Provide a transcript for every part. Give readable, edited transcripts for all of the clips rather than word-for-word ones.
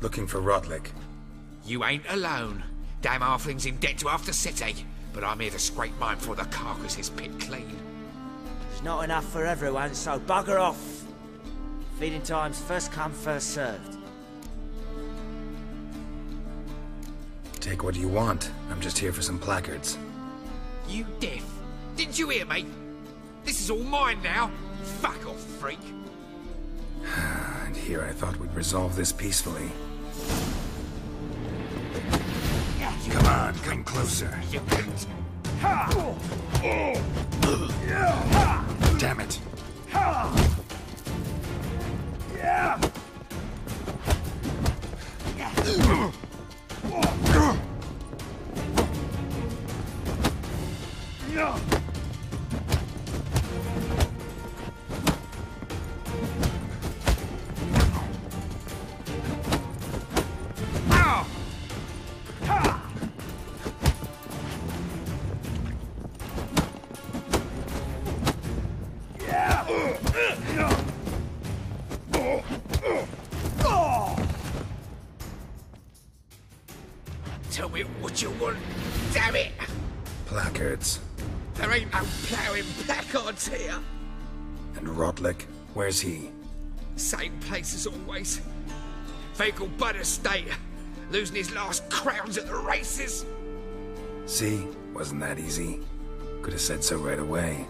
Looking for Rodlick. You ain't alone. Damn halfling's in debt to half the city, but I'm here to scrape mine before the carcass is picked clean. There's not enough for everyone, so bugger off. Feeding time's first come, first served. Take what you want. I'm just here for some placards. You deaf? Didn't you hear me? This is all mine now. Fuck off, freak. And here I thought we'd resolve this peacefully. Come on, come closer. You can't. Damn it. Tell me what you want, damn it! Placards. There ain't no ploughing placards here. And Rodlick? Where's he? Same place as always. Vehicle Bud Estate. Losing his last crowns at the races. See? Wasn't that easy? Could have said so right away.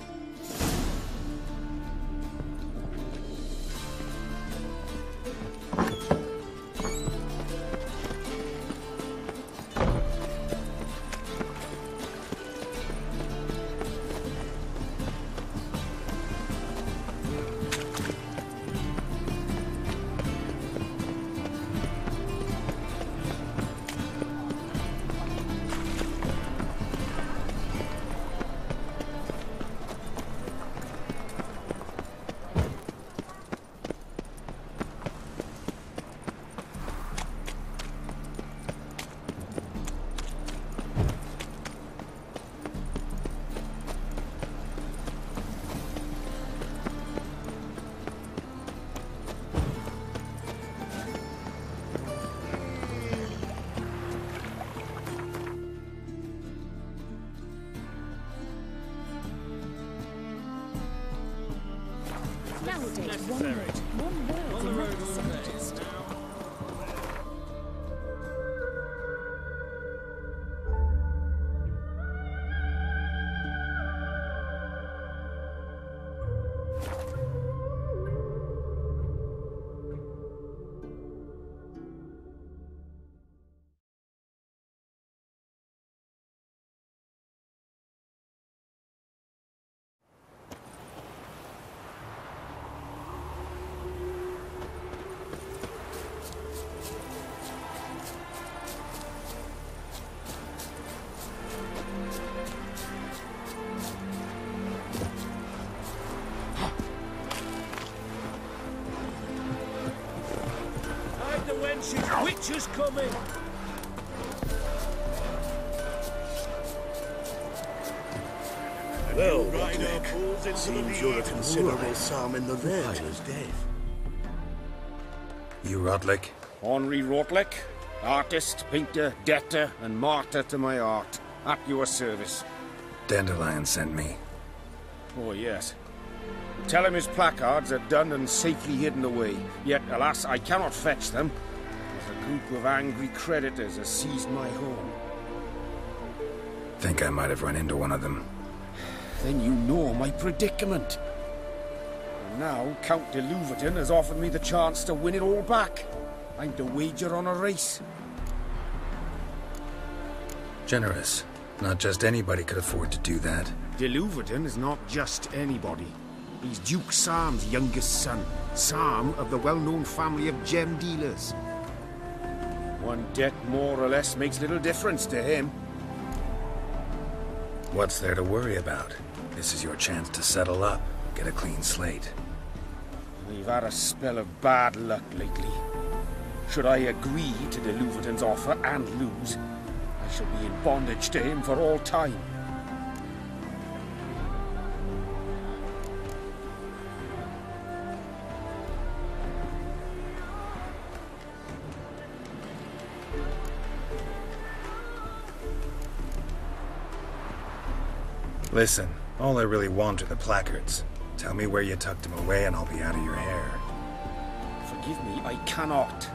Nowadays, one word's enough scientist. Witches coming! Well, Rodlick, seems you're a considerable sum in the red. You Rodlick? Henri Rodlick, artist, painter, debtor, and martyr to my art. At your service. Dandelion sent me. Oh, yes. Tell him his placards are done and safely hidden away. Yet, alas, I cannot fetch them. A group of angry creditors has seized my home. Think I might have run into one of them. Then you know my predicament. And now Count de Louverton has offered me the chance to win it all back. I'm to wager on a race. Generous. Not just anybody could afford to do that. De Louverton is not just anybody. He's Duke Sam's youngest son. Sam of the well-known family of gem dealers. One debt more or less makes little difference to him. What's there to worry about? This is your chance to settle up, get a clean slate. We've had a spell of bad luck lately. Should I agree to de Louverton's offer and lose, I shall be in bondage to him for all time. Listen, all I really want are the placards. Tell me where you tucked them away and I'll be out of your hair. Forgive me, I cannot.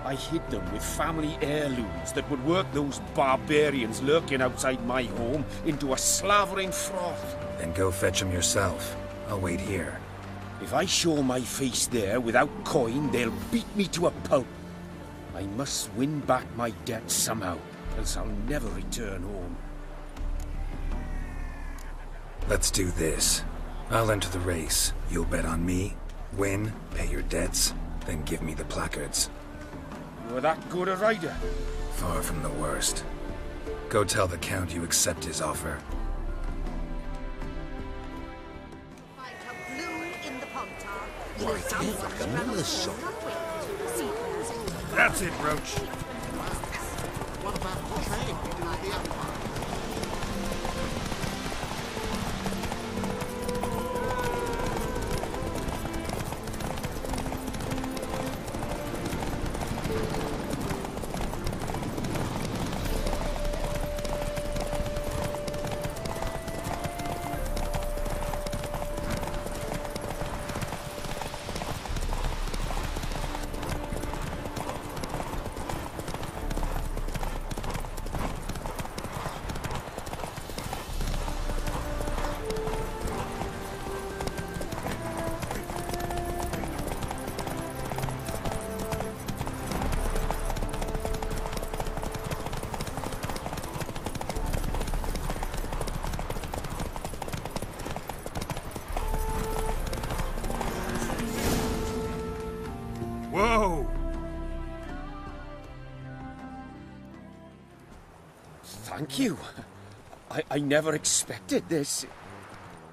I hid them with family heirlooms that would work those barbarians lurking outside my home into a slavering froth. Then go fetch them yourself. I'll wait here. If I show my face there without coin, they'll beat me to a pulp. I must win back my debt somehow, else I'll never return home. Let's do this. I'll enter the race. You'll bet on me, win, pay your debts, then give me the placards. You're that good a rider? Far from the worst. Go tell the Count you accept his offer. That's it, Roach. Whoa! Thank you. I never expected this.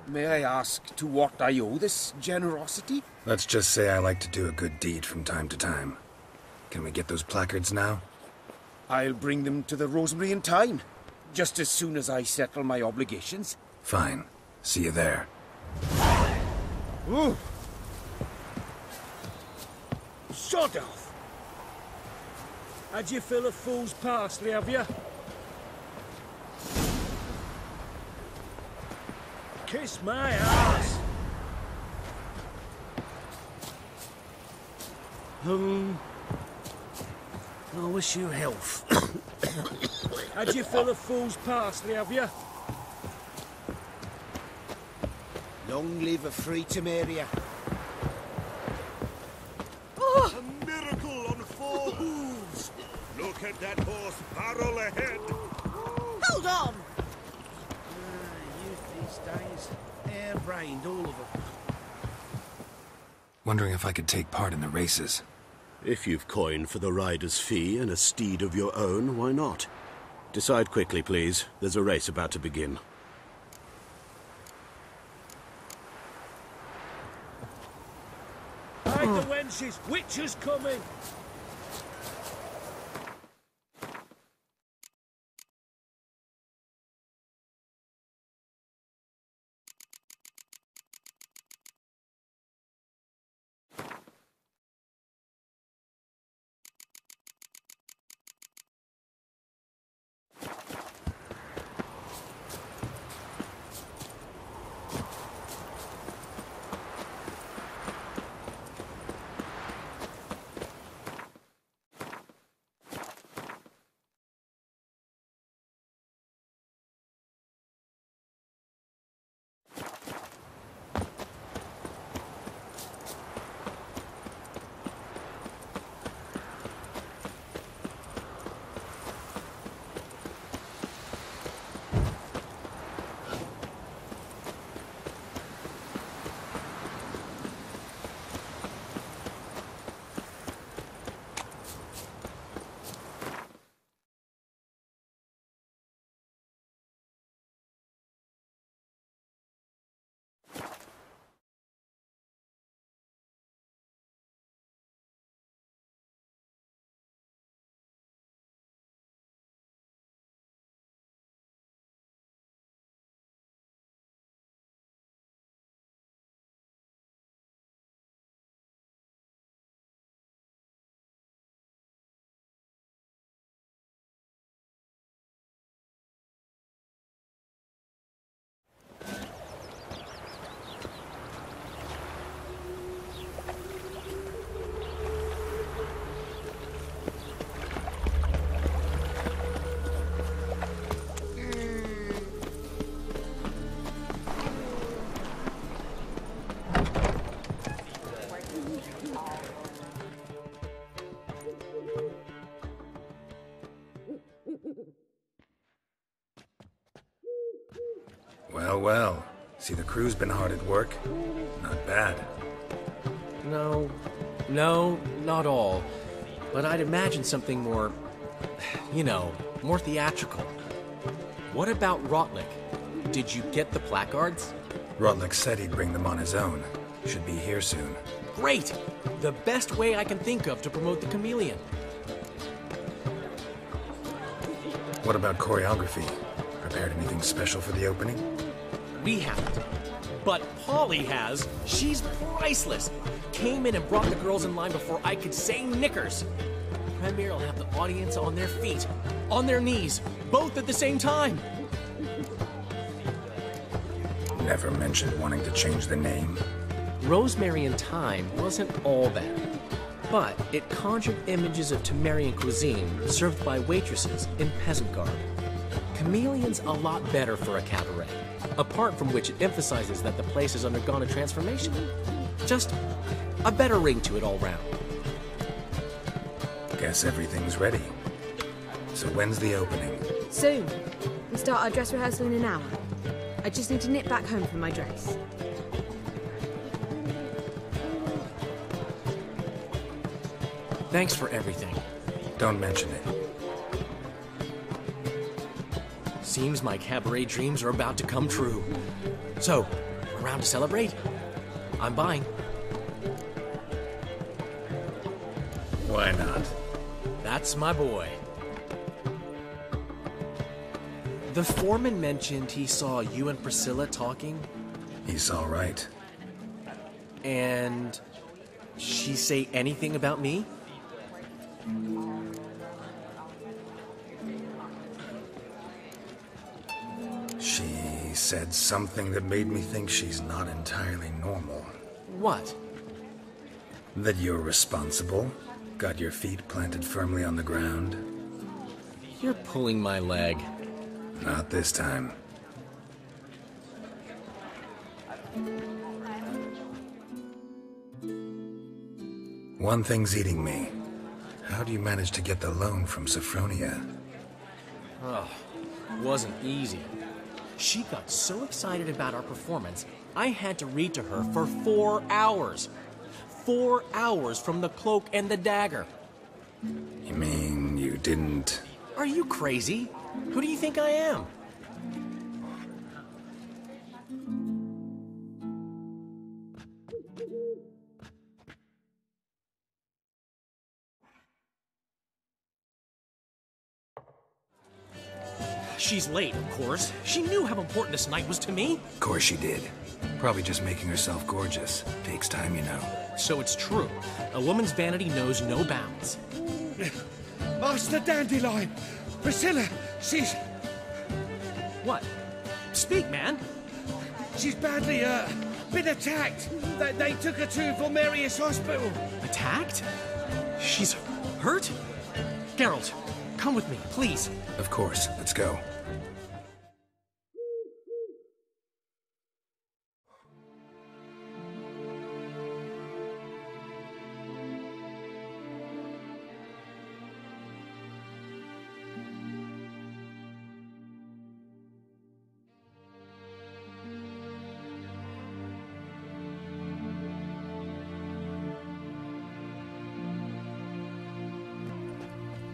May I ask to what I owe this generosity? Let's just say I like to do a good deed from time to time. Can we get those placards now? I'll bring them to the Rosemary in time, just as soon as I settle my obligations. Fine. See you there. Ooh. Sod off! Had you fill a fool's parsley, have you? Kiss my ass! I wish you health. Had you fill a fool's parsley, have you? Long live a free Temeria. A miracle on four hooves! Look at that horse barrel ahead! Hold on! Youth these days, hair-brained, all of them. Wondering if I could take part in the races. If you've coin for the rider's fee and a steed of your own, why not? Decide quickly, please. There's a race about to begin. Hide the wenches! Witcher's coming! Well, well. See, the crew's been hard at work. Not bad. No, not all. But I'd imagine something more, more theatrical. What about Rotlick? Did you get the placards? Rotlick said he'd bring them on his own. Should be here soon. Great! The best way I can think of to promote the chameleon. What about choreography? Prepared anything special for the opening? We haven't. But Polly has. She's priceless. Came in and brought the girls in line before I could say knickers. Premier will have the audience on their feet, on their knees, both at the same time. Never mentioned wanting to change the name. Rosemary and Thyme wasn't all bad, but it conjured images of Temerian cuisine served by waitresses in peasant garb. Chameleon's a lot better for a cabaret, apart from which it emphasizes that the place has undergone a transformation. Just a better ring to it all round. Guess everything's ready. So when's the opening? Soon. We start our dress rehearsal in an hour. I just need to nip back home for my dress. Thanks for everything. Don't mention it. Seems my cabaret dreams are about to come true. So, around to celebrate? I'm buying. Why not? That's my boy. The foreman mentioned he saw you and Priscilla talking. He's all right. And she say anything about me? She said something that made me think she's not entirely normal. What? That you're responsible, got your feet planted firmly on the ground. You're pulling my leg. Not this time. One thing's eating me. How do you manage to get the loan from Sophronia? Oh, wasn't easy. She got so excited about our performance, I had to read to her for 4 hours. 4 hours from the Cloak and the Dagger. You mean you didn't... Are you crazy? Who do you think I am? She's late, of course. She knew how important this night was to me. Of course she did. Probably just making herself gorgeous. Takes time, you know. So it's true. A woman's vanity knows no bounds. Master Dandelion! Priscilla, she's... What? Speak, man. She's badly, been attacked. They took her to Volmerius Hospital. Attacked? She's hurt? Geralt, come with me, please. Of course. Let's go.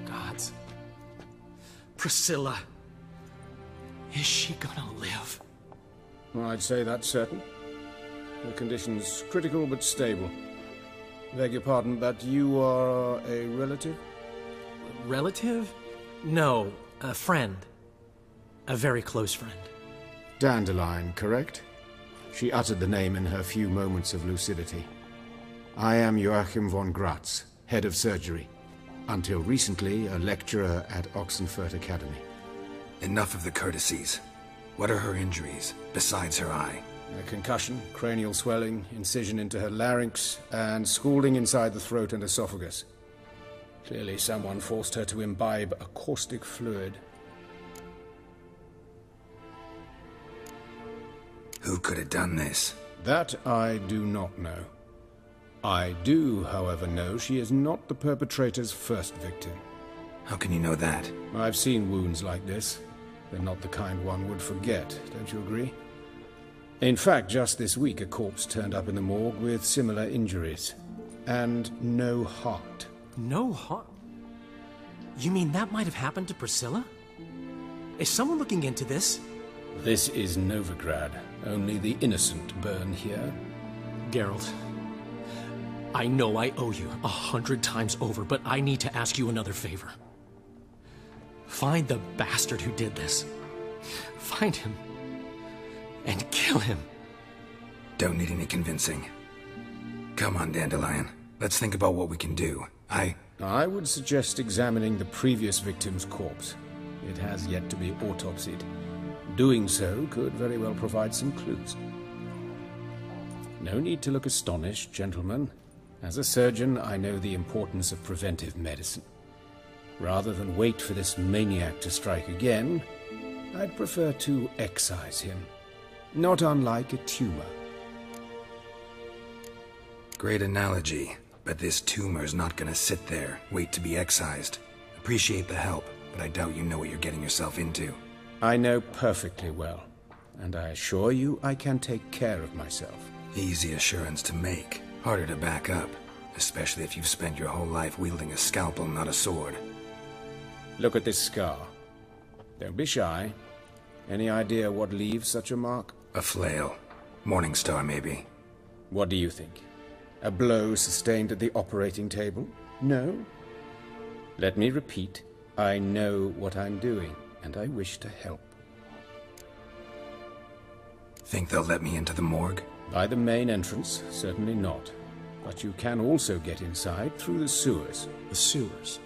Gods. Priscilla. Is she gonna live? Well, I'd say that's certain. Her condition's critical but stable. Beg your pardon, but you are a relative? Relative? No, a friend. A very close friend. Dandelion, correct? She uttered the name in her few moments of lucidity. I am Joachim von Gratz, head of surgery. Until recently, a lecturer at Oxenfurt Academy. Enough of the courtesies. What are her injuries, besides her eye? A concussion, cranial swelling, incision into her larynx, and scalding inside the throat and esophagus. Clearly someone forced her to imbibe a caustic fluid. Who could have done this? That I do not know. I do, however, know she is not the perpetrator's first victim. How can you know that? I've seen wounds like this. They're not the kind one would forget, don't you agree? In fact, just this week a corpse turned up in the morgue with similar injuries. And no heart. No heart? You mean that might have happened to Priscilla? Is someone looking into this? This is Novigrad. Only the innocent burn here. Geralt, I know I owe you 100 times over, but I need to ask you another favor. Find the bastard who did this. Find him. And kill him. Don't need any convincing. Come on, Dandelion. Let's think about what we can do. I would suggest examining the previous victim's corpse. It has yet to be autopsied. Doing so could very well provide some clues. No need to look astonished, gentlemen. As a surgeon, I know the importance of preventive medicine. Rather than wait for this maniac to strike again, I'd prefer to excise him. Not unlike a tumor. Great analogy, but this tumor's not gonna sit there, wait to be excised. Appreciate the help, but I doubt you know what you're getting yourself into. I know perfectly well, and I assure you I can take care of myself. Easy assurance to make, harder to back up, especially if you've spent your whole life wielding a scalpel, not a sword. Look at this scar. Don't be shy. Any idea what leaves such a mark? A flail. Morningstar, maybe. What do you think? A blow sustained at the operating table? No? Let me repeat. I know what I'm doing, and I wish to help. Think they'll let me into the morgue? By the main entrance, certainly not. But you can also get inside through the sewers. The sewers?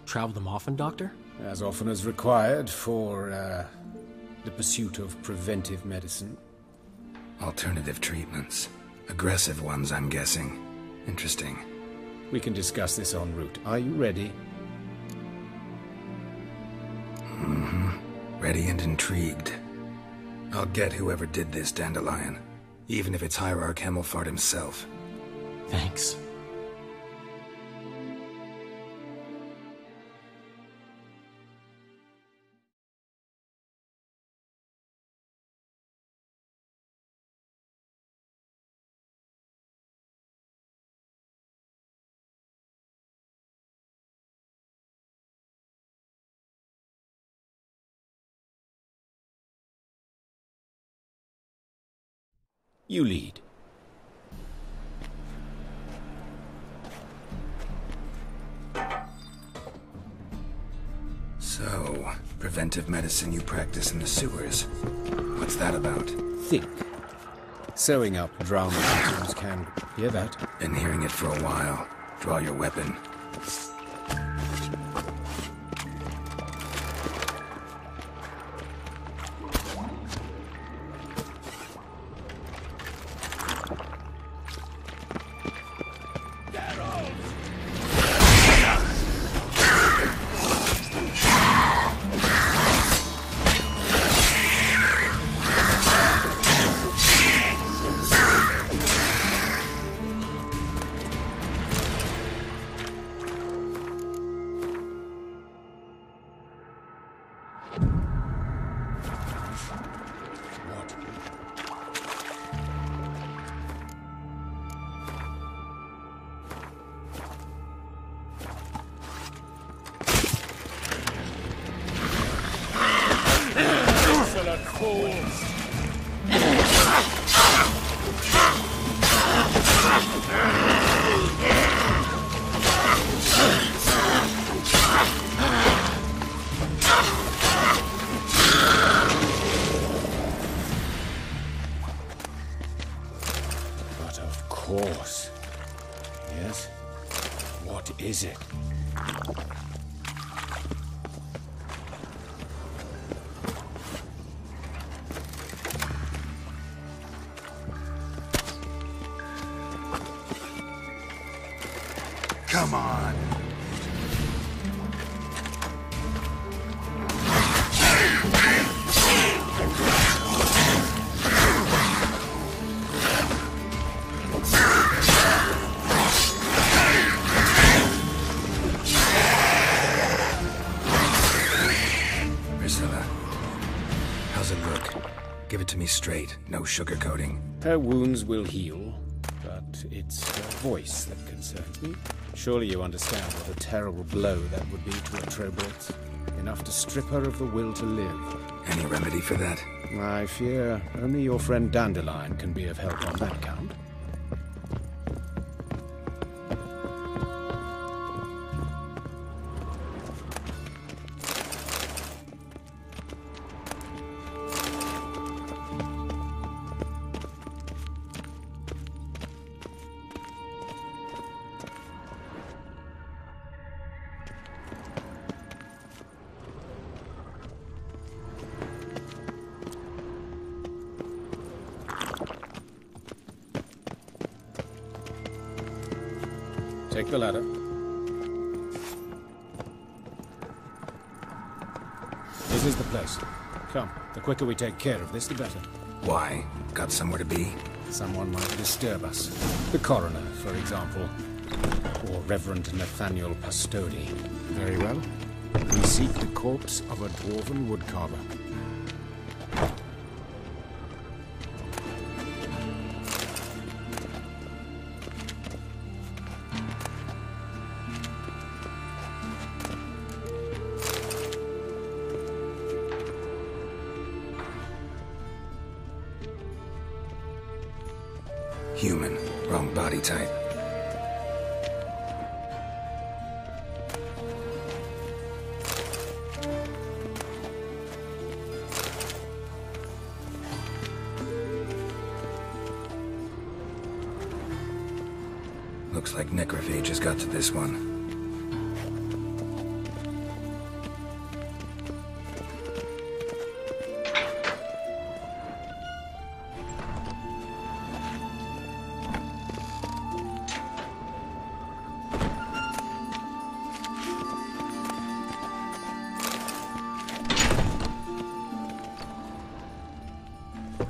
Travel them often, Doctor? As often as required for, the pursuit of preventive medicine. Alternative treatments. Aggressive ones, I'm guessing. Interesting. We can discuss this en route. Are you ready? Mm-hmm. Ready and intrigued. I'll get whoever did this, Dandelion. Even if it's Hierarch Hemmelfart himself. Thanks. You lead. So, preventive medicine you practice in the sewers. What's that about? Think. Sewing up drama victims can... Hear that? Been hearing it for a while. Draw your weapon. But of course. Yes? What is it? Come on. Give it to me straight, no sugarcoating. Her wounds will heal, but it's her voice that concerns me. Surely you understand what a terrible blow that would be to a Trobert. Enough to strip her of the will to live. Any remedy for that? I fear only your friend Dandelion can be of help on that count. Take the ladder. This is the place. Come, the quicker we take care of this, the better. Why? Got somewhere to be? Someone might disturb us. The coroner, for example. Or Reverend Nathaniel Pastodi. Very well. We seek the corpse of a dwarven woodcarver. Human. Wrong body type. Looks like necrophages got to this one.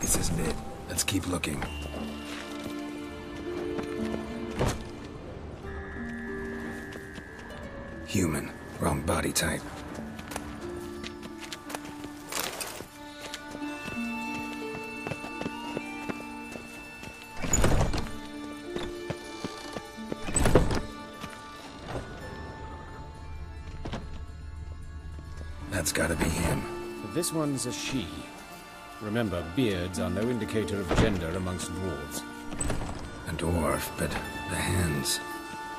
This isn't it. Let's keep looking. Human. Wrong body type. That's gotta be him. This one's a she. Remember, beards are no indicator of gender amongst dwarves. A dwarf, but the hands.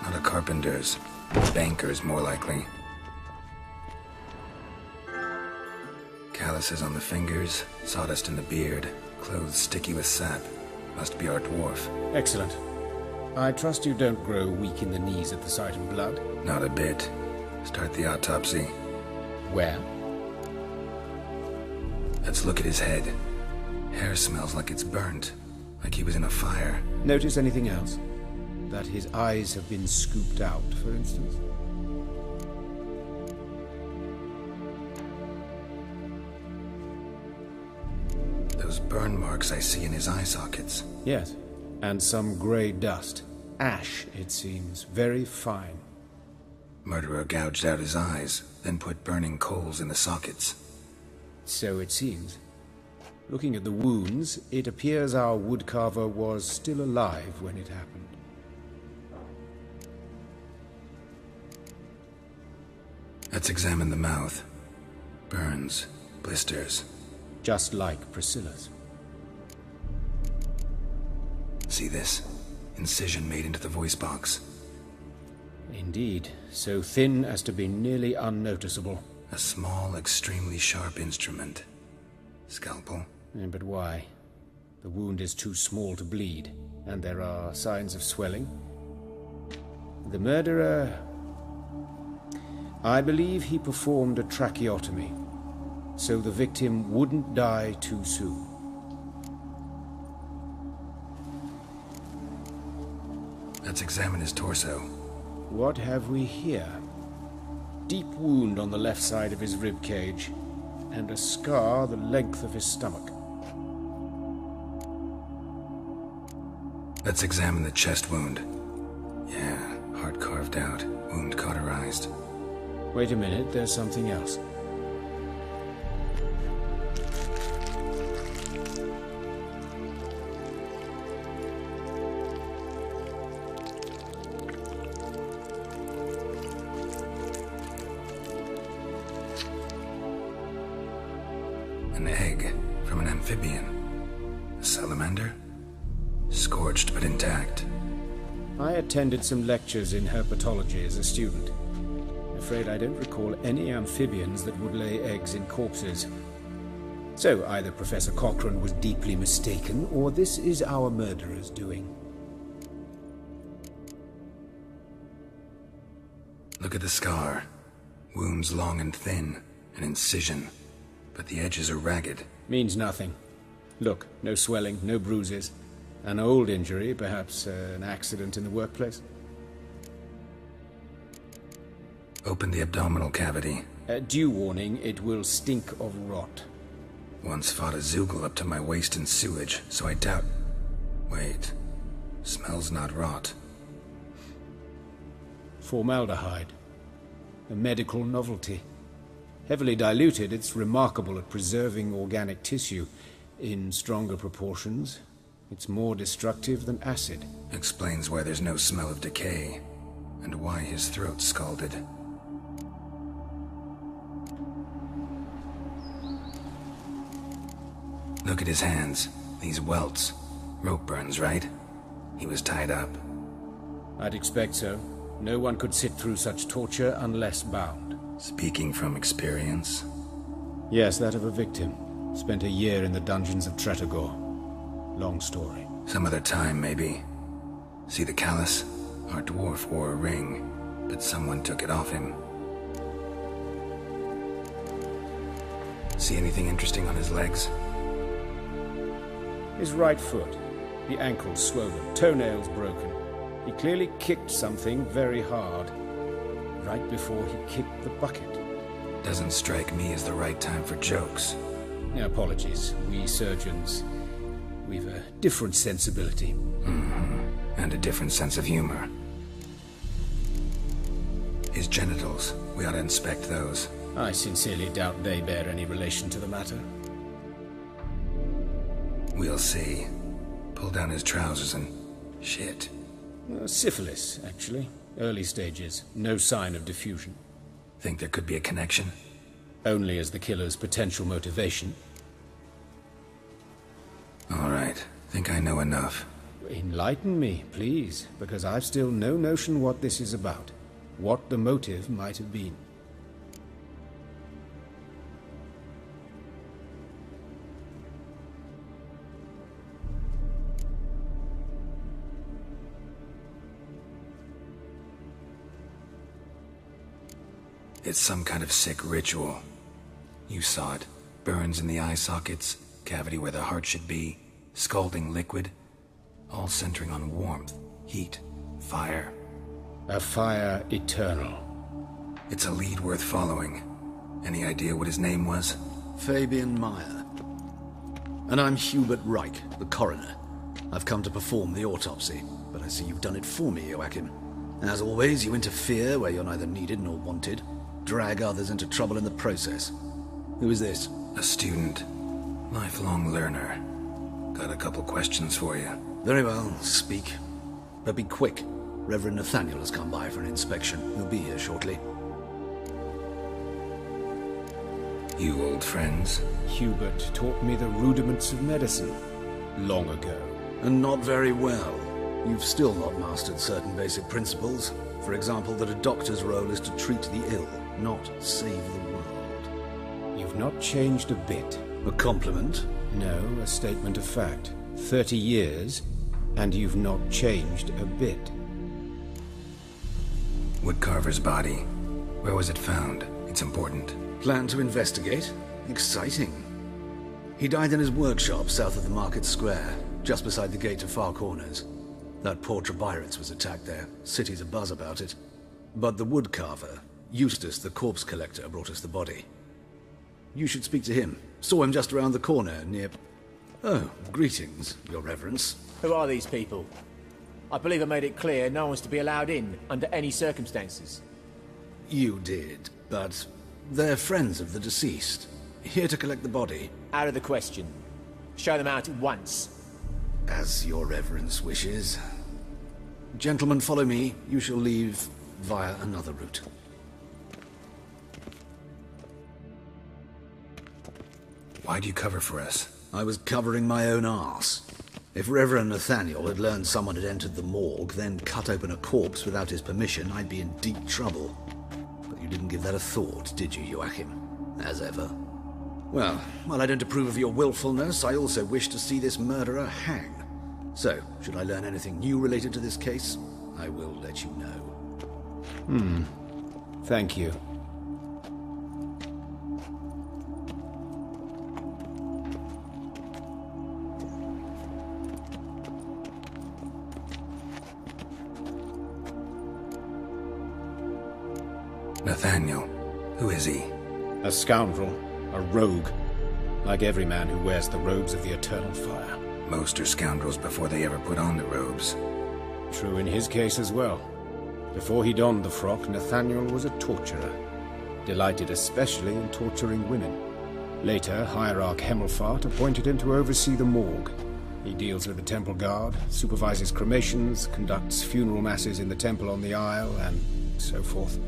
Not a carpenter's. Banker's, more likely. Calluses on the fingers, sawdust in the beard, clothes sticky with sap. Must be our dwarf. Excellent. I trust you don't grow weak in the knees at the sight of blood. Not a bit. Start the autopsy. Where? Let's look at his head. Hair smells like it's burnt. Like he was in a fire. Notice anything else? That his eyes have been scooped out, for instance? Those burn marks I see in his eye sockets. Yes. And some grey dust. Ash, it seems. Very fine. Murderer gouged out his eyes, then put burning coals in the sockets. So it seems. Looking at the wounds, it appears our woodcarver was still alive when it happened. Let's examine the mouth. Burns, blisters. Just like Priscilla's. See this? Incision made into the voice box. Indeed, so thin as to be nearly unnoticeable. A small, extremely sharp instrument. Scalpel? But why? The wound is too small to bleed, and there are signs of swelling. The murderer... I believe he performed a tracheotomy, so the victim wouldn't die too soon. Let's examine his torso. What have we here? Deep wound on the left side of his rib cage, and a scar the length of his stomach. Let's examine the chest wound. Yeah, heart carved out, wound cauterized. Wait a minute, there's something else. An egg from an amphibian. A salamander? Scorched but intact. I attended some lectures in herpetology as a student. Afraid I don't recall any amphibians that would lay eggs in corpses. So either Professor Cochrane was deeply mistaken, or this is our murderer's doing. Look at the scar. Wounds long and thin, an incision. But the edges are ragged. Means nothing. Look, no swelling, no bruises. An old injury, perhaps an accident in the workplace. Open the abdominal cavity. Due warning, it will stink of rot. Once fought a Zoogle up to my waist in sewage, so I doubt... Wait. Smells not rot. Formaldehyde. A medical novelty. Heavily diluted, it's remarkable at preserving organic tissue. In stronger proportions, it's more destructive than acid. Explains why there's no smell of decay, and why his throat's scalded. Look at his hands. These welts. Rope burns, right? He was tied up. I'd expect so. No one could sit through such torture unless bound. Speaking from experience? Yes, that of a victim. Spent a year in the dungeons of Tretogor. Long story. Some other time, maybe. See the callus? Our dwarf wore a ring, but someone took it off him. See anything interesting on his legs? His right foot. The ankle's swollen, toenails broken. He clearly kicked something very hard. Right before he kicked the bucket. Doesn't strike me as the right time for jokes. Apologies. We surgeons, we've a different sensibility. Mm-hmm. And a different sense of humor. His genitals, we ought to inspect those. I sincerely doubt they bear any relation to the matter. We'll see. Pull down his trousers and... shit. Syphilis, actually. Early stages. No sign of diffusion. Think there could be a connection? Only as the killer's potential motivation. All right. Think I know enough. Enlighten me, please, because I've still no notion what this is about. What the motive might have been. It's some kind of sick ritual. You saw it. Burns in the eye sockets, cavity where the heart should be, scalding liquid, all centering on warmth, heat, fire. A fire eternal. It's a lead worth following. Any idea what his name was? Fabian Meyer. And I'm Hubert Reich, the coroner. I've come to perform the autopsy, but I see you've done it for me, Joachim. As always, you interfere where you're neither needed nor wanted. Drag others into trouble in the process. Who is this? A student. Lifelong learner. Got a couple questions for you. Very well, speak. But be quick. Reverend Nathaniel has come by for an inspection. He'll be here shortly. You old friends? Hubert taught me the rudiments of medicine. Long ago. And not very well. You've still not mastered certain basic principles. For example, that a doctor's role is to treat the ill, not save the world. You've not changed a bit. A compliment? No, a statement of fact. 30 years, and you've not changed a bit. Woodcarver's body. Where was it found? It's important. Plan to investigate? Exciting. He died in his workshop south of the Market Square, just beside the gate to Far Corners. That poor Trebirates was attacked there. City's abuzz about it. But the woodcarver, Eustace the corpse collector, brought us the body. You should speak to him. Saw him just around the corner near... Oh, greetings, Your Reverence. Who are these people? I believe I made it clear no one's to be allowed in under any circumstances. You did, but they're friends of the deceased. Here to collect the body. Out of the question. Show them out at once. As Your Reverence wishes. Gentlemen, follow me. You shall leave via another route. Why'd you cover for us? I was covering my own arse. If Reverend Nathaniel had learned someone had entered the morgue, then cut open a corpse without his permission, I'd be in deep trouble. But you didn't give that a thought, did you, Joachim? As ever. Well, while I don't approve of your willfulness, I also wish to see this murderer hang. So, should I learn anything new related to this case, I will let you know. Thank you. Nathaniel. Who is he? A scoundrel. A rogue. Like every man who wears the robes of the Eternal Fire. Most are scoundrels before they ever put on the robes. True in his case as well. Before he donned the frock, Nathaniel was a torturer. Delighted especially in torturing women. Later, Hierarch Hemmelfart appointed him to oversee the morgue. He deals with the temple guard, supervises cremations, conducts funeral masses in the temple on the Isle, and so forth.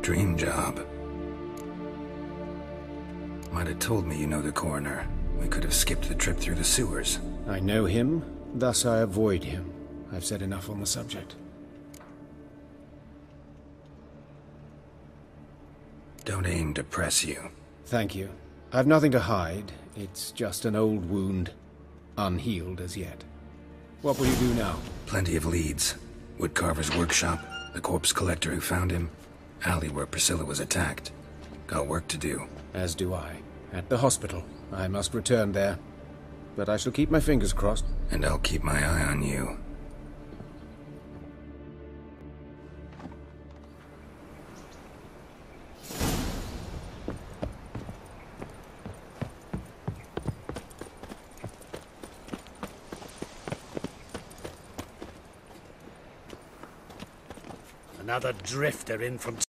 Dream job. Might have told me you know the coroner. We could have skipped the trip through the sewers. I know him, thus I avoid him. I've said enough on the subject. Don't aim to press you. Thank you. I've nothing to hide. It's just an old wound. Unhealed as yet. What will you do now? Plenty of leads. Woodcarver's workshop, the corpse collector who found him, alley where Priscilla was attacked. Got work to do. As do I. At the hospital. I must return there. But I shall keep my fingers crossed. And I'll keep my eye on you. Another drifter in from